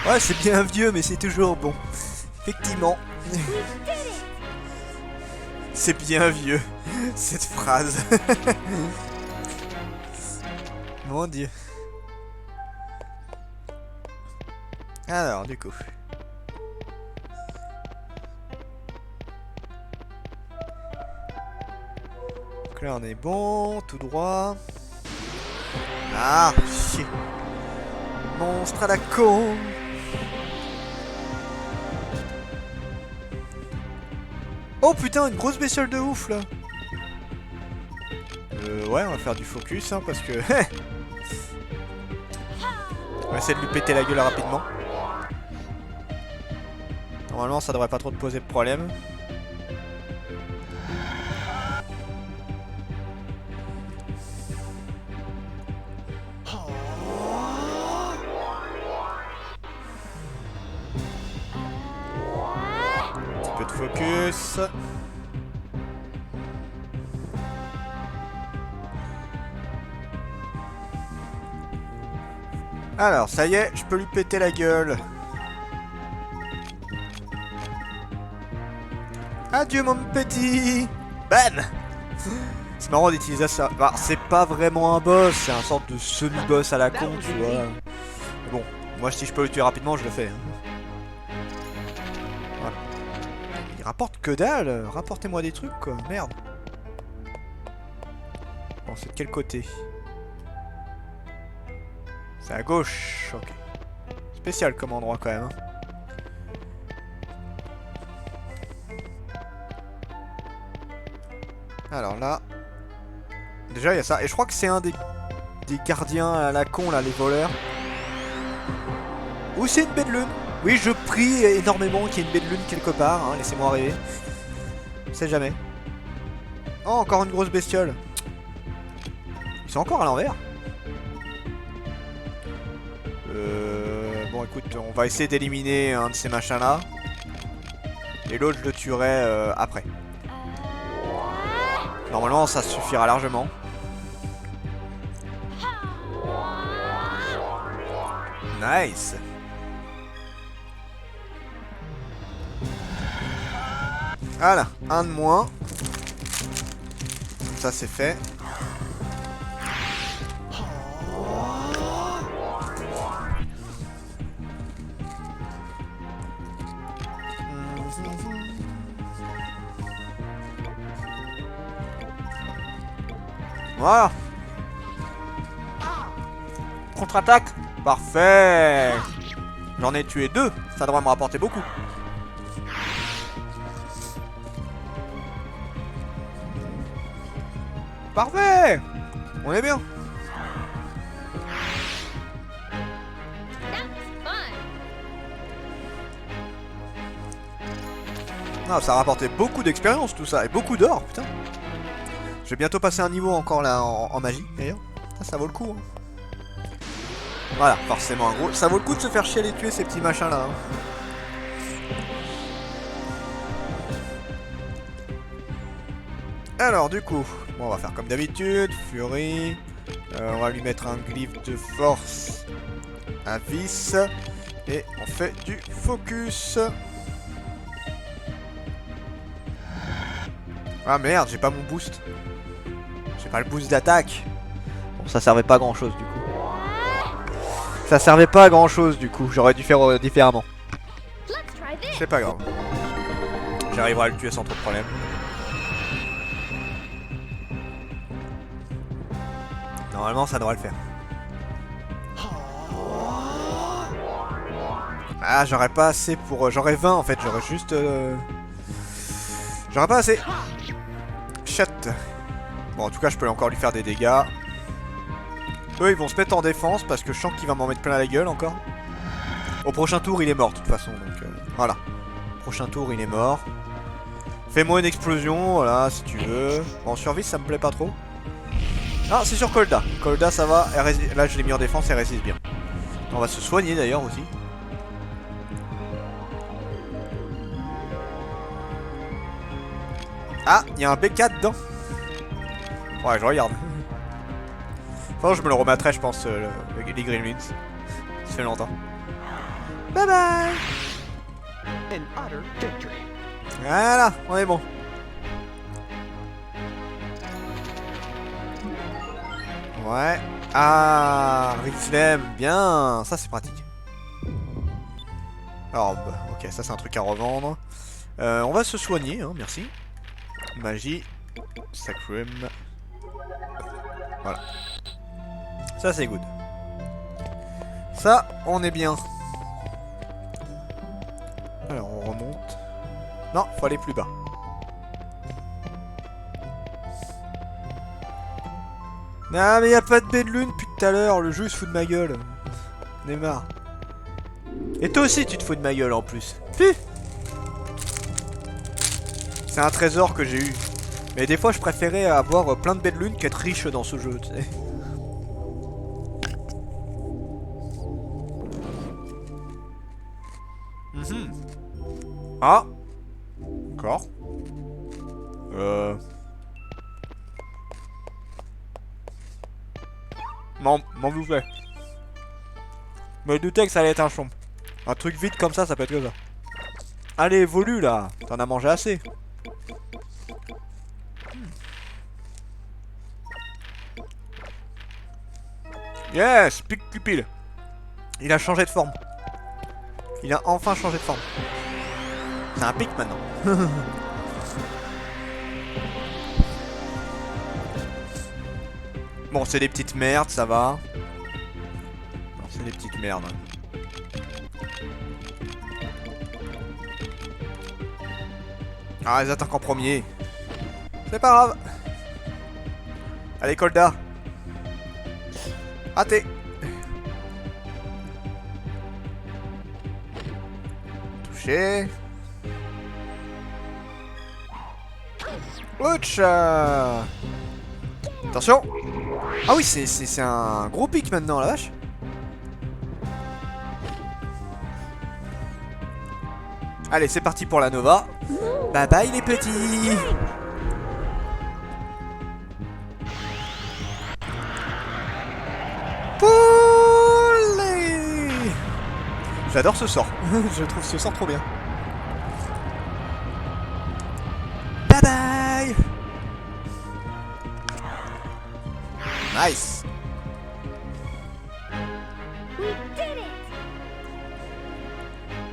Ouais, c'est bien vieux, mais c'est toujours bon. Effectivement. C'est bien vieux, cette phrase. Mon Dieu. Alors, du coup. Donc là, on est bon, tout droit. Ah, chier. Monstre à la con. Oh putain, une grosse bestiole de ouf là. Ouais, on va faire du focus hein, parce que... on va essayer de lui péter la gueule rapidement. Normalement, ça devrait pas trop te poser de problème. Un petit peu de focus. Alors, ça y est, je peux lui péter la gueule. Adieu mon petit. Bam. C'est marrant d'utiliser ça. Bah, c'est pas vraiment un boss, c'est un sorte de semi-boss à la con, tu vois. Mais bon, moi si je peux le tuer rapidement, je le fais. Hein. Voilà. Il rapporte que dalle. Rapportez-moi des trucs, quoi. Merde. Bon, c'est de quel côté? C'est à gauche. Ok. Spécial comme endroit, quand même. Hein. Alors là... déjà, il y a ça. Et je crois que c'est un des gardiens à la con, là, les voleurs. Ou c'est une belle lune. Oui, je prie énormément qu'il y ait une belle lune quelque part. Hein. Laissez-moi rêver. On sait jamais. Oh, encore une grosse bestiole. Ils sont encore à l'envers. Bon, écoute, on va essayer d'éliminer un de ces machins-là. Et l'autre, je le tuerai après. Normalement, ça suffira largement. Nice. Voilà, un de moins. Ça, c'est fait. Voilà. Contre-attaque. Parfait. J'en ai tué 2. Ça devrait me rapporter beaucoup. Parfait. On est bien. Non, ça a rapporté beaucoup d'expérience tout ça. Et beaucoup d'or, putain. Je vais bientôt passer un niveau encore là en magie d'ailleurs. Ça vaut le coup. Hein. Voilà, forcément un gros. Ça vaut le coup de se faire chier à les tuer ces petits machins là. Hein. Alors du coup, bon, on va faire comme d'habitude. Fury. On va lui mettre un glyphe de force à vis. Et on fait du focus. Ah merde, j'ai pas mon boost. J'ai pas le boost d'attaque. Bon, ça servait pas à grand chose du coup. Ça servait pas à grand chose du coup. J'aurais dû faire différemment. C'est pas grave. J'arriverai à le tuer sans trop de problème. Normalement, ça devrait le faire. Ah, j'aurais pas assez pour... J'aurais 20 en fait. J'aurais juste... J'aurais pas assez. Shut. Bon, en tout cas, je peux encore lui faire des dégâts. Eux, ils vont se mettre en défense parce que je sens qu'il va m'en mettre plein la gueule encore. Au prochain tour, il est mort de toute façon. Donc, voilà. Prochain tour, il est mort. Fais-moi une explosion, voilà, si tu veux. Bon, en survie, ça me plaît pas trop. Ah, c'est sur Colda. Colda, ça va. Là, je l'ai mis en défense, elle résiste bien. On va se soigner d'ailleurs aussi. Ah, il y a un B4 dedans. Ouais, je regarde. Enfin, je me le remettrai, je pense, les Gremlins. Ça fait longtemps. Bye bye. An utter victory. Voilà, on est bon. Ouais. Ah, Rixlem, bien. Ça, c'est pratique. Alors, bah, ok, ça, c'est un truc à revendre. On va se soigner, hein, merci. Magie. Sacrum. Voilà. Ça, c'est good. Ça, on est bien. Alors, on remonte. Non, faut aller plus bas. Ah, mais y a pas de baie de lune depuis tout à l'heure. Le jeu il se fout de ma gueule. On est marre. Et toi aussi, tu te fous de ma gueule en plus. C'est un trésor que j'ai eu. Mais des fois, je préférais avoir plein de baies de lune qu'être riche dans ce jeu, tu sais. Ah. D'accord. Non, m'en vous plaît. Je me doutais que ça allait être un chomp. Un truc vide comme ça peut être que ça. Allez, évolue là. T'en as mangé assez. Yes, pic pupille. Il a changé de forme. Il a enfin changé de forme. C'est un pic maintenant. Bon, c'est des petites merdes, ça va. Non, c'est des petites merdes. Ah, ils attaquent en premier. C'est pas grave. Allez, Colda. Raté. Touché. Ouch. Attention. Ah oui, c'est un gros pic maintenant, la vache. Allez, c'est parti pour la Nova. Bye bye les petits. Poulet. J'adore ce sort. Je trouve ce sort trop bien. Bye bye. Nice.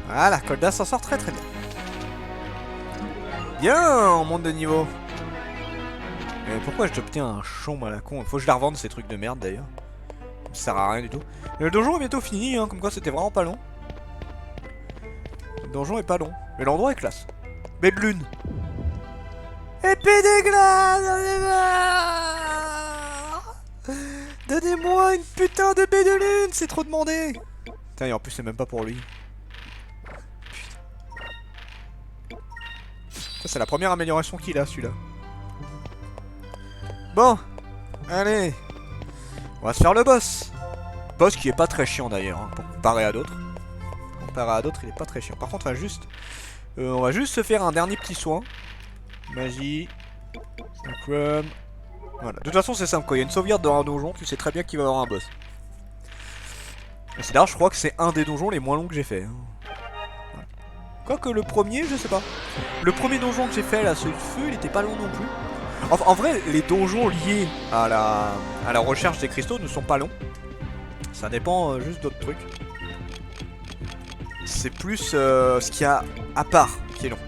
Voilà, Colda s'en sort très très bien. Bien, on monte de niveau. Mais pourquoi j'obtiens un chaume à la con? Faut que je la revende ces trucs de merde d'ailleurs. Ça sert à rien du tout. Le donjon est bientôt fini, hein, comme quoi c'était vraiment pas long. Le donjon est pas long, mais l'endroit est classe. Baie de lune. Épée des glaces, donnez-moi une putain de baie de lune, c'est trop demandé. Putain, et en plus c'est même pas pour lui. Ça c'est la première amélioration qu'il a celui-là. Bon, allez. On va se faire le boss. Boss qui est pas très chiant d'ailleurs, hein, pour comparer à d'autres. Comparé à d'autres, il est pas très chiant. Par contre, on va juste se faire un dernier petit soin. Magie. Sacrum. Voilà. De toute façon, c'est simple. Quand il y a une sauvegarde dans un donjon, tu sais très bien qu'il va y avoir un boss. Et c'est d'ailleurs, je crois que c'est un des donjons les moins longs que j'ai fait. Hein. Voilà. Quoique le premier, je sais pas. Le premier donjon que j'ai fait, là, celui de feu, il était pas long non plus. Enfin, en vrai, les donjons liés à la recherche des cristaux ne sont pas longs. Ça dépend juste d'autres trucs. C'est plus ce qu'il y a à part qui est long.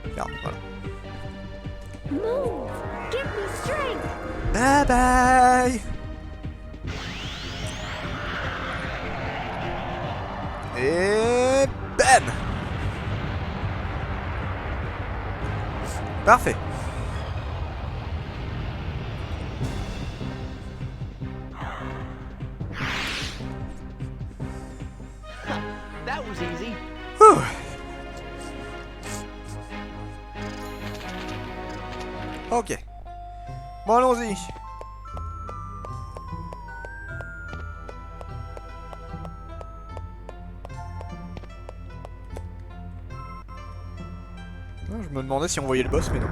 Regarde, voilà. Bye bye. Et bam. Parfait. That was easy. Ouh. Ok. Bon, allons-y. Je me demandais si on voyait le boss, mais non.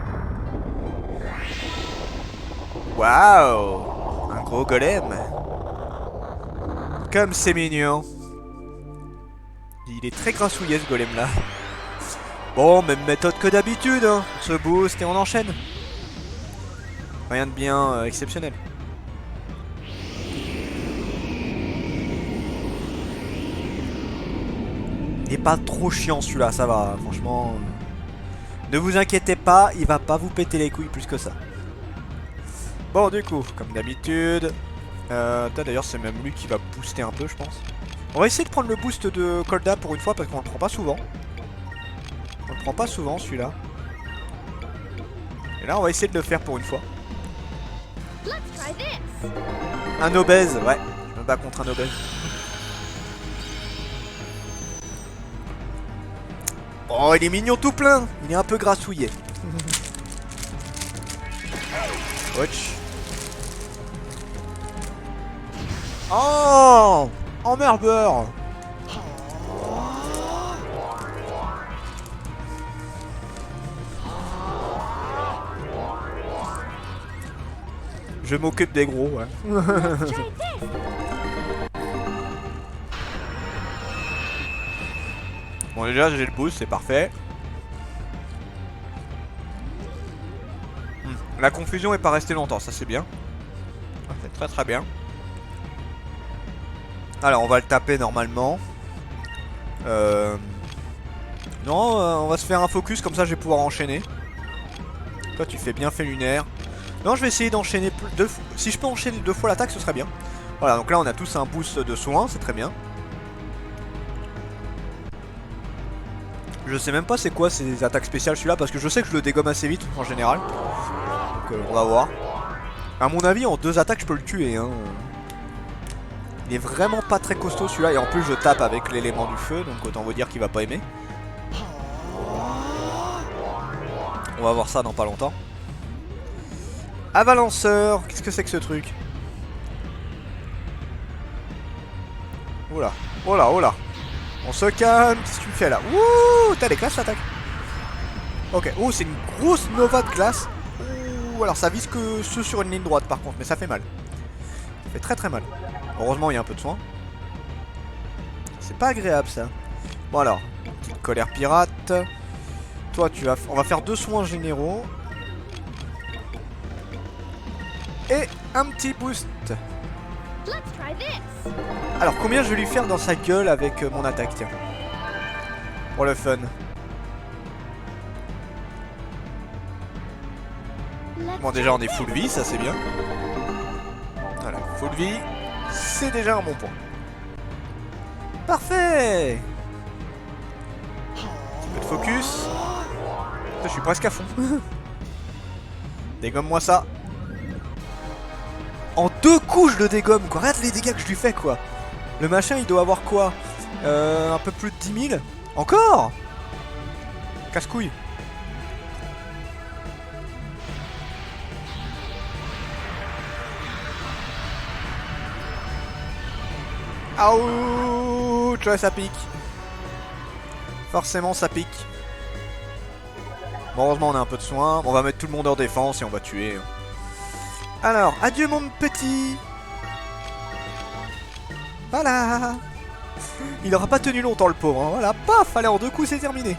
Waouh! Un gros golem. Comme c'est mignon. Il est très grassouillet ce golem là. Bon, même méthode que d'habitude, hein. On se boost et on enchaîne. Rien de bien exceptionnel. Il est pas trop chiant celui-là, ça va, franchement. Ne vous inquiétez pas, il va pas vous péter les couilles plus que ça. Bon, du coup, comme d'habitude. D'ailleurs, c'est même lui qui va booster un peu, je pense. On va essayer de prendre le boost de Kolda pour une fois parce qu'on le prend pas souvent. On le prend pas souvent celui-là. Et là, on va essayer de le faire pour une fois. Un obèse, ouais. Je me bats contre un obèse. Oh, il est mignon tout plein. Il est un peu grassouillé. Watch. Oh, emmerdeur. Je m'occupe des gros, ouais. Bon, déjà j'ai le boost, c'est parfait. La confusion est pas restée longtemps, ça c'est bien. C'est très très bien. Alors on va le taper normalement. Non, on va se faire un focus, comme ça je vais pouvoir enchaîner. Toi tu fais bien fait lunaire. Non, je vais essayer d'enchaîner deux fois. Si je peux enchaîner 2 fois l'attaque, ce serait bien. Voilà, donc là on a tous un boost de soin, c'est très bien. Je sais même pas c'est quoi ces attaques spéciales celui-là, parce que je sais que je le dégomme assez vite en général. Donc on va voir. À mon avis, en 2 attaques, je peux le tuer. Hein. Il est vraiment pas très costaud celui-là, et en plus je tape avec l'élément du feu, donc autant vous dire qu'il va pas aimer. On va voir ça dans pas longtemps. Avalanceur, qu'est-ce que c'est que ce truc? Oula, oh là, oh là. On se calme, qu'est-ce que tu me fais là? Ouh, t'as des classes l'attaque. Ok, oh c'est une grosse nova de glace. Ouh, alors ça vise que ceux sur une ligne droite par contre, mais ça fait mal. Ça fait très très mal. Heureusement il y a un peu de soin. C'est pas agréable ça. Bon alors, petite colère pirate. Toi tu vas... On va faire 2 soins généraux. Et un petit boost. Alors combien je vais lui faire dans sa gueule avec mon attaque, tiens. Pour le fun. Bon déjà on est full vie, ça c'est bien. Voilà, full vie, c'est déjà un bon point. Parfait. Un peu de focus. Je suis presque à fond. Dégomme-moi ça. En 2 coups je le dégomme quoi, regarde les dégâts que je lui fais quoi. Le machin il doit avoir quoi, un peu plus de 10 000. Encore. Casse-couille. Ouch, ouais, ça pique. Forcément ça pique. Bon, heureusement on a un peu de soin. On va mettre tout le monde en défense et on va tuer. Alors, adieu mon petit. Voilà. Il aura pas tenu longtemps le pauvre, hein. Voilà, paf, allez en 2 coups c'est terminé.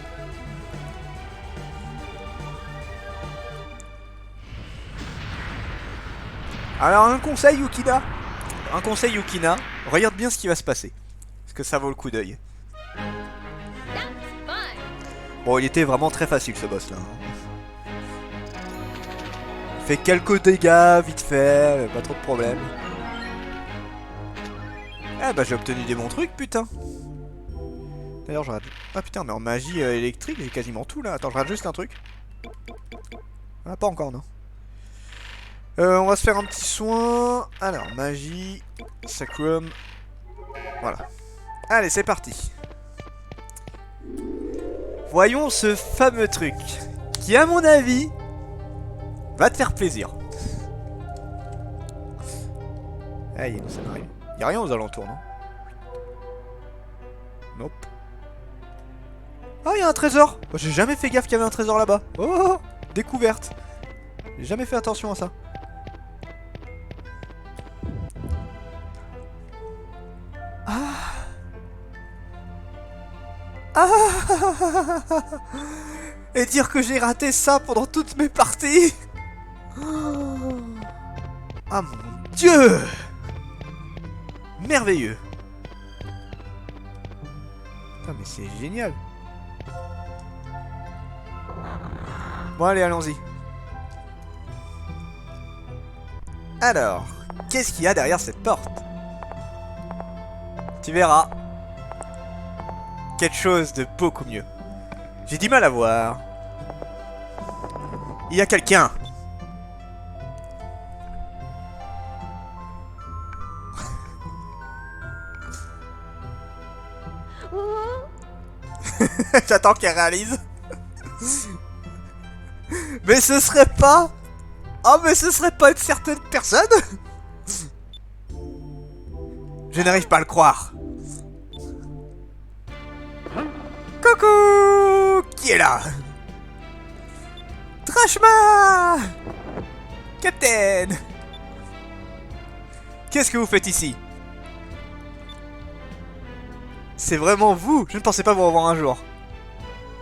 Alors un conseil Yukina. Un conseil Yukina, regarde bien ce qui va se passer. Parce que ça vaut le coup d'œil. Bon, il était vraiment très facile ce boss là. Il fait quelques dégâts, vite fait, pas trop de problème. Ah bah j'ai obtenu des bons trucs, putain. D'ailleurs je rate... Ah putain, mais en magie électrique j'ai quasiment tout là. Attends, je rate juste un truc. Ah, pas encore, non. On va se faire un petit soin. Alors, magie, sacrum. Voilà. Allez, c'est parti. Voyons ce fameux truc qui, à mon avis, va te faire plaisir. Ah, il y a une sonnerie. Il n'y a rien aux alentours, non? Nope. Oh, il y a un trésor. Oh, j'ai jamais fait gaffe qu'il y avait un trésor là-bas. Oh, découverte. J'ai jamais fait attention à ça. Ah. Ah. Et dire que j'ai raté ça pendant toutes mes parties. Ah mon Dieu. Merveilleux. Putain, mais c'est génial. Bon allez, allons-y. Alors, qu'est-ce qu'il y a derrière cette porte? Tu verras. Quelque chose de beaucoup mieux. J'ai du mal à voir. Il y a quelqu'un. J'attends qu'elle réalise. Mais ce serait pas... Oh, mais ce serait pas une certaine personne? Je n'arrive pas à le croire. Coucou! Qui est là? Trashma! Captain! Qu'est-ce que vous faites ici? C'est vraiment vous? Je ne pensais pas vous revoir un jour.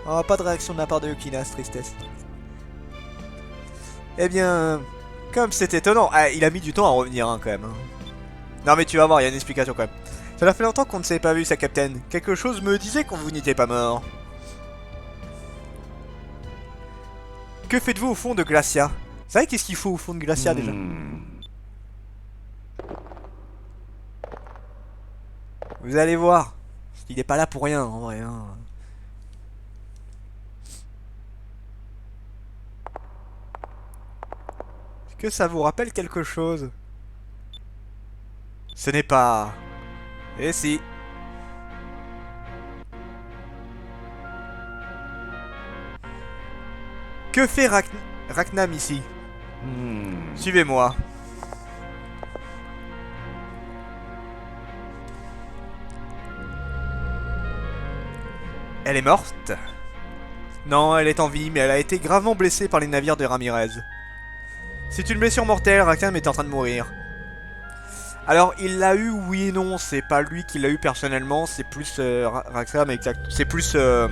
Oh, pas de réaction de la part de Yukina, tristesse. Eh bien, comme c'est étonnant. Ah, il a mis du temps à revenir, hein, quand même. Non, mais tu vas voir, il y a une explication quand même. Ça fait longtemps qu'on ne s'est pas vu, ça, Captain. Quelque chose me disait qu'on vous n'étiez pas mort. Que faites-vous au fond de Glacia? Vous savez qu'est-ce qu'il faut au fond de Glacia, déjà? Vous allez voir. Il n'est pas là pour rien, en vrai. Hein. Est-ce que ça vous rappelle quelque chose? Ce n'est pas... Eh si. Que fait Raknam ici? Suivez-moi. Elle est morte? Non, elle est en vie, mais elle a été gravement blessée par les navires de Ramirez. C'est une blessure mortelle, Raknam est en train de mourir. Alors, il l'a eu, oui et non, c'est pas lui qui l'a eu personnellement, c'est plus Raknam, exact. C'est plus le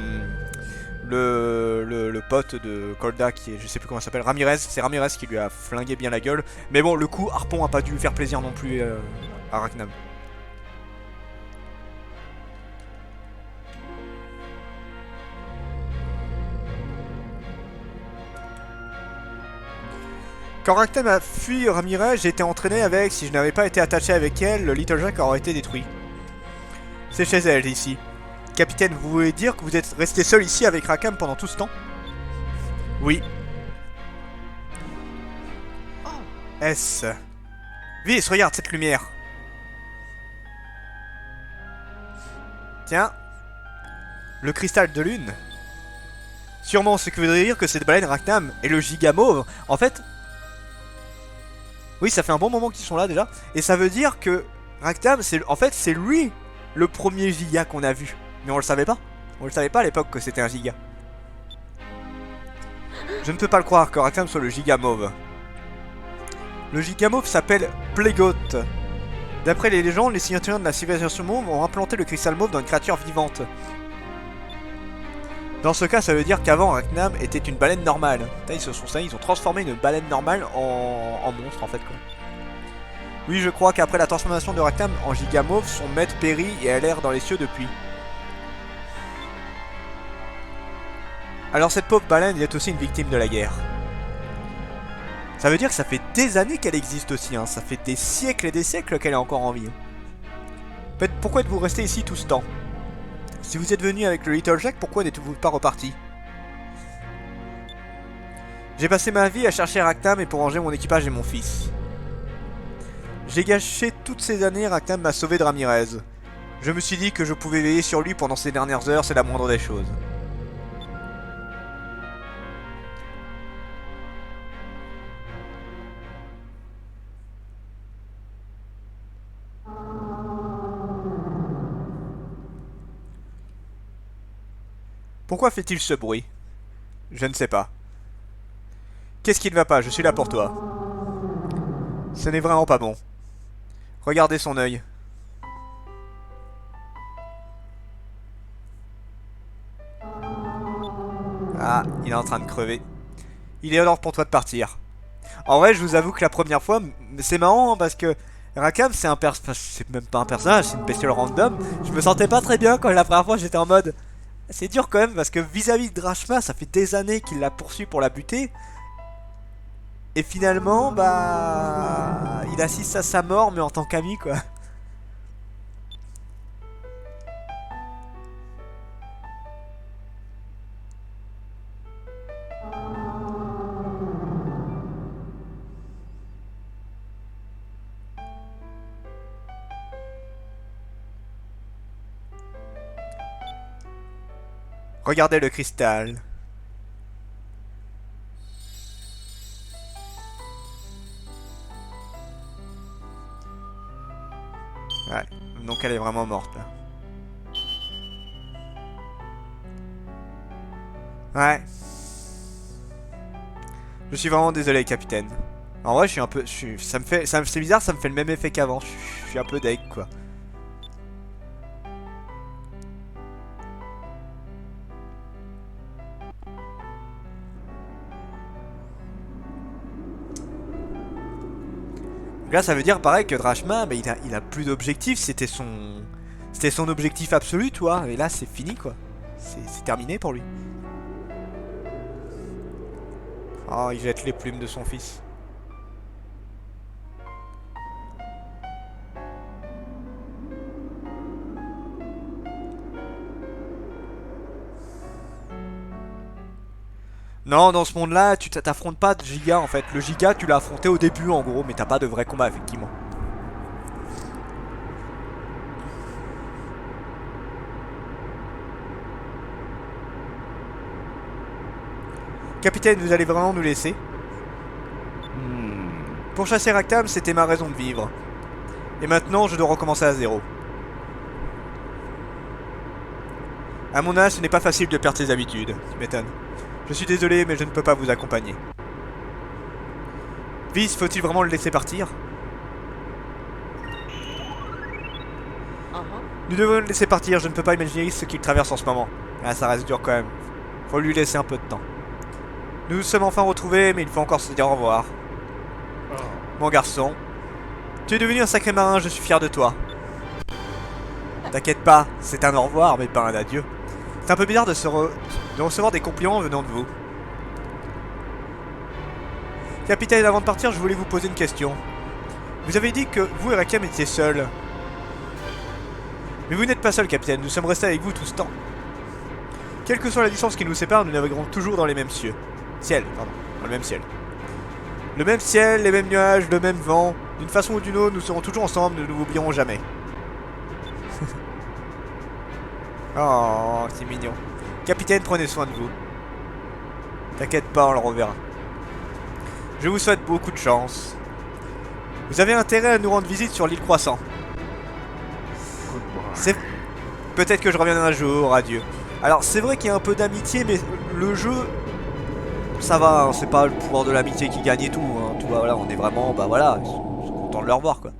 pote de Kolda qui est, je sais plus comment il s'appelle, Ramirez. C'est Ramirez qui lui a flingué bien la gueule. Mais bon, le coup, Harpon a pas dû faire plaisir non plus à Raknam. Quand Raknam a fui Ramirez, j'ai été entraîné avec. Si je n'avais pas été attaché avec elle, le Little Jack aurait été détruit. C'est chez elle, ici. Capitaine, vous voulez dire que vous êtes resté seul ici avec Raknam pendant tout ce temps? Oui. Est-ce... Vis, regarde cette lumière. Tiens. Le cristal de lune. Sûrement, ce que voudrait dire que cette baleine Raknam est le giga mauve. En fait... Oui, ça fait un bon moment qu'ils sont là déjà. Et ça veut dire que Raknam, en fait, c'est lui le premier giga qu'on a vu. Mais on le savait pas. On le savait pas à l'époque que c'était un giga. Je ne peux pas le croire que Raknam soit le giga mauve. Le giga mauve s'appelle Plégot. D'après les légendes, les signatures de la civilisation mauve ont implanté le cristal mauve dans une créature vivante. Dans ce cas, ça veut dire qu'avant, Raknam était une baleine normale. Putain, ils ont transformé une baleine normale en monstre, en fait, quoi. Oui, je crois qu'après la transformation de Raknam en giga mauve, son maître périt et a l'air dans les cieux depuis. Alors cette pauvre baleine est aussi une victime de la guerre. Ça veut dire que ça fait des années qu'elle existe aussi, hein. Ça fait des siècles et des siècles qu'elle est encore en vie. En fait, pourquoi êtes-vous resté ici tout ce temps? Si vous êtes venu avec le Little Jack, pourquoi n'êtes-vous pas reparti? J'ai passé ma vie à chercher Raknam et pour ranger mon équipage et mon fils. J'ai gâché toutes ces années, Raknam m'a sauvé de Ramirez. Je me suis dit que je pouvais veiller sur lui pendant ces dernières heures, c'est la moindre des choses. Pourquoi fait-il ce bruit? Je ne sais pas. Qu'est-ce qui ne va pas? Je suis là pour toi. Ce n'est vraiment pas bon. Regardez son œil. Ah, il est en train de crever. Il est l'heure pour toi de partir. En vrai, je vous avoue que la première fois, c'est marrant hein, parce que Rakam, c'est un personnage, c'est même pas un personnage, c'est une bestiole random. Je me sentais pas très bien quand la première fois j'étais en mode. C'est dur quand même parce que vis-à-vis de Drachma, ça fait des années qu'il la poursuit pour la buter. Et finalement, bah, il assiste à sa mort, mais en tant qu'ami quoi. Regardez le cristal. Ouais, donc elle est vraiment morte là. Ouais. Je suis vraiment désolé, capitaine. En vrai, je suis un peu, ça me fait, c'est bizarre, ça me fait le même effet qu'avant. Je suis un peu deg quoi. Là, ça veut dire pareil que Drachma, bah, il a plus d'objectif. C'était son objectif absolu, tu vois. Et là, c'est fini, quoi. C'est terminé pour lui. Oh, il jette les plumes de son fils. Non, dans ce monde-là, tu t'affrontes pas de Giga en fait. Le Giga, tu l'as affronté au début en gros, mais t'as pas de vrai combat effectivement. Capitaine, vous allez vraiment nous laisser? Pour chasser Raktam, c'était ma raison de vivre. Et maintenant, je dois recommencer à zéro. À mon âge, ce n'est pas facile de perdre ses habitudes. Tu m'étonnes. Je suis désolé, mais je ne peux pas vous accompagner. Viz, faut-il vraiment le laisser partir? Nous devons le laisser partir, je ne peux pas imaginer ce qu'il traverse en ce moment. Ah, ça reste dur quand même. Faut lui laisser un peu de temps. Nous nous sommes enfin retrouvés, mais il faut encore se dire au revoir. Mon garçon, tu es devenu un sacré marin, je suis fier de toi. T'inquiète pas, c'est un au revoir, mais pas un adieu. C'est un peu bizarre de recevoir des compliments venant de vous. Capitaine, avant de partir, je voulais vous poser une question. Vous avez dit que vous et Rakam étiez seuls. Mais vous n'êtes pas seul, capitaine, nous sommes restés avec vous tout ce temps. Quelle que soit la distance qui nous sépare, nous naviguerons toujours dans les mêmes cieux. Dans le même ciel. Le même ciel, les mêmes nuages, le même vent. D'une façon ou d'une autre, nous serons toujours ensemble, nous ne vous oublierons jamais. Oh, c'est mignon. Capitaine, prenez soin de vous. T'inquiète pas, on le reverra. Je vous souhaite beaucoup de chance. Vous avez intérêt à nous rendre visite sur l'île Croissant. C'est... Peut-être que je reviendrai un jour, adieu. Alors, c'est vrai qu'il y a un peu d'amitié, mais le jeu... Ça va, hein, c'est pas le pouvoir de l'amitié qui gagne et tout. Hein. Tout voilà, on est vraiment... Bah voilà, ils sont contents de le revoir, quoi.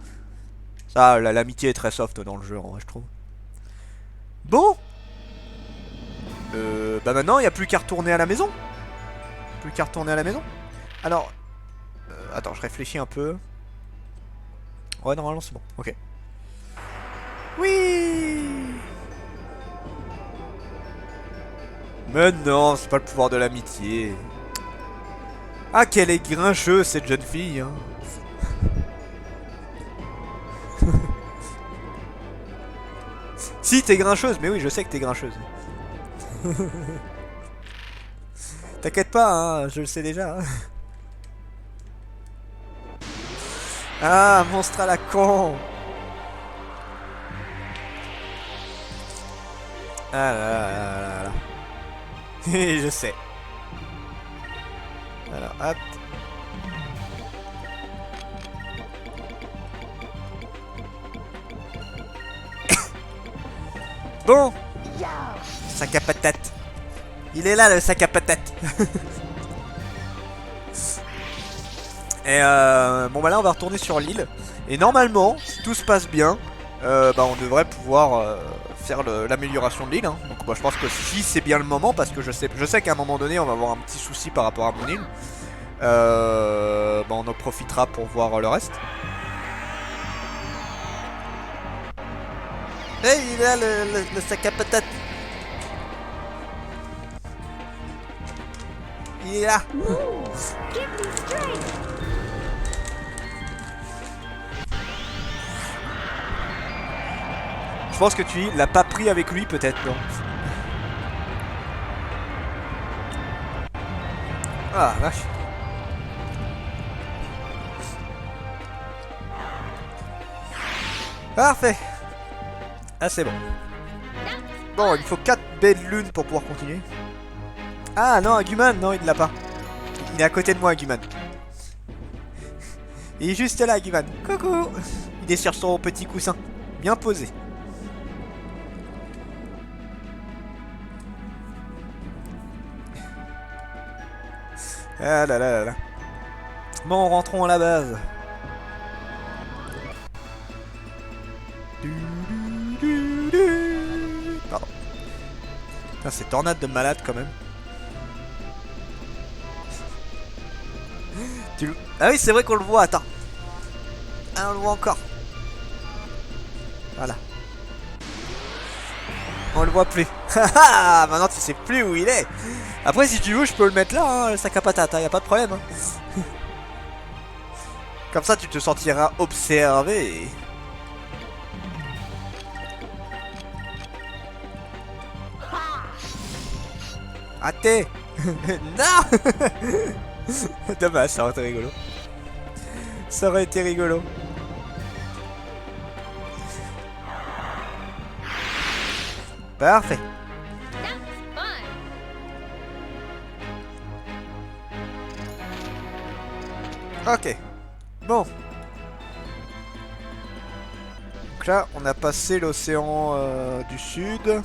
Ça, l'amitié est très soft dans le jeu, en vrai, je trouve. Bon. Bah maintenant, il n'y a plus qu'à retourner à la maison. Plus qu'à retourner à la maison. Alors... attends, je réfléchis un peu. Ouais, normalement, c'est bon. Ok. Oui. Mais non, c'est pas le pouvoir de l'amitié. Ah, qu'elle est grincheuse, cette jeune fille, hein. Si, t'es grincheuse, mais oui, je sais que t'es grincheuse. T'inquiète pas, hein, je le sais déjà. Hein. Ah, monstre à la con. Ah là là là là là. Je sais. Alors, hop. Bon. Sac à patate. Il est là, le sac à patate. Et bon bah là on va retourner sur l'île. Et normalement, si tout se passe bien, bah on devrait pouvoir faire l'amélioration de l'île. Hein. Donc moi je pense que si c'est bien le moment, parce que je sais qu'à un moment donné on va avoir un petit souci par rapport à mon île. On en profitera pour voir le reste. Hey, il est là le sac à patates. Il est là. Je pense que tu l'as pas pris avec lui peut-être, non? Ah vache. Parfait. Ah c'est bon. Bon, il faut 4 belles lunes pour pouvoir continuer. Ah non, Aguman, non, il l'a pas. Il est à côté de moi, Aguman. Il est juste là, Aguman. Coucou. Il est sur son petit coussin. Bien posé. Ah là là là là. Bon, rentrons à la base. Pardon. Putain, c'est tornade de malade quand même. Ah oui, c'est vrai qu'on le voit, attends. Ah, on le voit encore. Voilà. On le voit plus. Haha, maintenant tu sais plus où il est. Après, si tu veux, je peux le mettre là, hein, le sac à patates, y a pas de problème. Hein. Comme ça, tu te sentiras observé. Raté. Non. Dommage, ça aurait été rigolo. Ça aurait été rigolo. Parfait. Ok. Bon. Donc là, on a passé l'océan du Sud.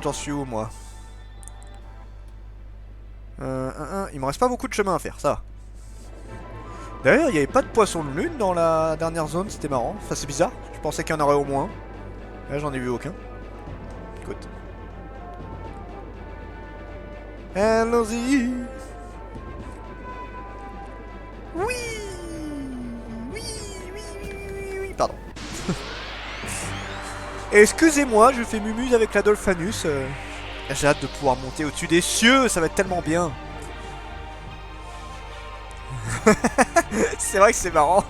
J'en suis où, moi? Il me reste pas beaucoup de chemin à faire, ça va. D'ailleurs, il n'y avait pas de poisson de lune dans la dernière zone, c'était marrant. Enfin, c'est bizarre, je pensais qu'il y en aurait au moins. Là, j'en ai vu aucun. Écoute. Allons-y. Oui. Oui, oui, oui, oui, oui. Pardon. Excusez-moi, je fais mumuse avec la Dolphanus. J'ai hâte de pouvoir monter au-dessus des cieux, ça va être tellement bien. C'est vrai que c'est marrant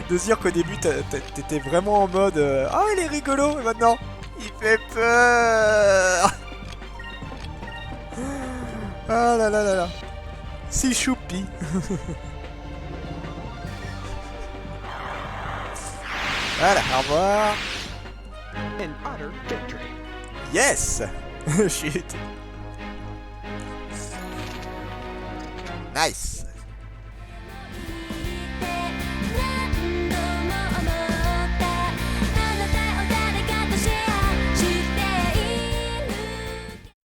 de se dire qu'au début t'étais vraiment en mode ah, il est rigolo, et maintenant il fait peur. Ah là là là là. Si choupi. Voilà, au revoir. An utter victory. Yes. Shit. Nice.